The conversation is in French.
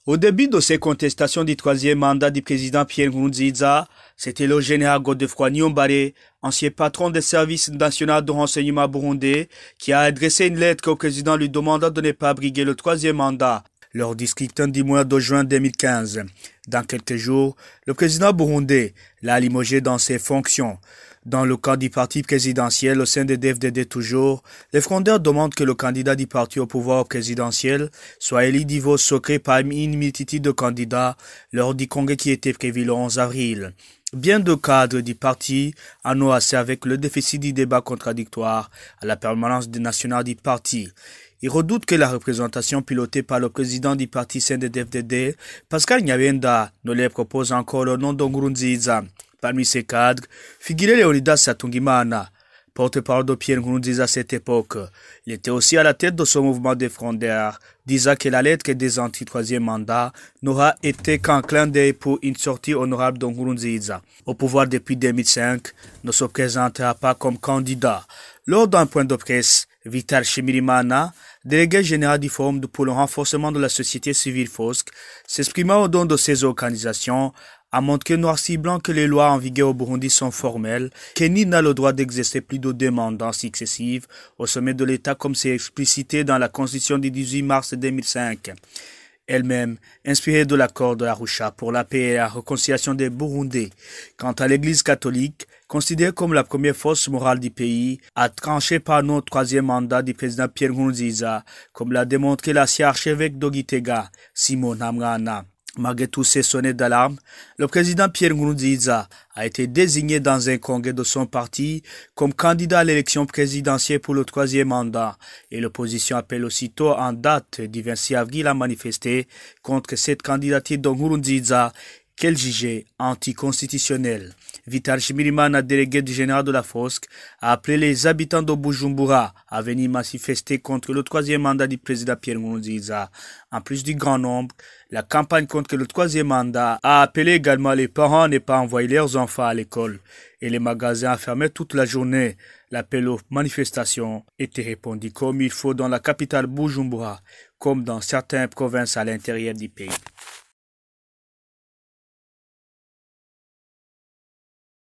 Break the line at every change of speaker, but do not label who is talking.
Au début de ces contestations du troisième mandat du président Pierre Nkurunziza, c'était le général Godefroid Niyombare, ancien patron des services nationaux de renseignement burundais, qui a adressé une lettre au président lui demandant de ne pas briguer le troisième mandat lors du scrutin du mois de juin 2015. Dans quelques jours, le président burundais l'a limogé dans ses fonctions. Dans le camp du parti présidentiel au sein des DFDD toujours, les frondeurs demandent que le candidat du parti au pouvoir présidentiel soit élu du vote secret parmi une multitude de candidats lors du congrès qui était prévu le 11 avril. Bien de cadres du parti en ont assez avec le déficit du débat contradictoire à la permanence nationale du parti. Ils redoutent que la représentation pilotée par le président du parti CNDD-FDD, Pascal Nyabenda, ne leur propose encore le nom de Nkurunziza. Parmi ces cadres, figurait Leonidas Satungimana, porte-parole de Pierre Nkurunziza à cette époque. Il était aussi à la tête de ce mouvement des frondeurs, disant que la lettre des anti-troisième mandat n'aura été qu'un clin d'œil pour une sortie honorable de Nkurunziza. Au pouvoir depuis 2005, ne se présentera pas comme candidat. Lors d'un point de presse, Vital Shimirimana, délégué général du Forum pour le renforcement de la société civile FOSC, s'exprimant au don de ces organisations, a montré noir si blanc que les lois en vigueur au Burundi sont formelles, que ni n'a le droit d'exercer plus de demandes successives au sommet de l'État comme c'est explicité dans la Constitution du 18 mars 2005. Elle-même, inspirée de l'accord de Arusha pour la paix et la réconciliation des Burundais. Quant à l'Église catholique, considérée comme la première force morale du pays, a tranché par notre troisième mandat du président Pierre Nkurunziza, comme l'a démontré l'ancien archevêque de Gitega, Simon Hamrana. Malgré tous ces sonnettes d'alarme, le président Pierre Nkurunziza a été désigné dans un congrès de son parti comme candidat à l'élection présidentielle pour le troisième mandat et l'opposition appelle aussitôt en date du 26 avril à manifester contre cette candidature de Nkurunziza qu'elle jugeait anticonstitutionnelle. Vital Shimirimana, délégué du général de la FOSC, a appelé les habitants de Bujumbura à venir manifester contre le troisième mandat du président Pierre Nkurunziza. En plus du grand nombre, la campagne contre le troisième mandat a appelé également les parents à ne pas envoyer leurs enfants à l'école et les magasins à fermer toute la journée. L'appel aux manifestations était répondu comme il faut dans la capitale Bujumbura, comme dans certaines provinces à l'intérieur du pays.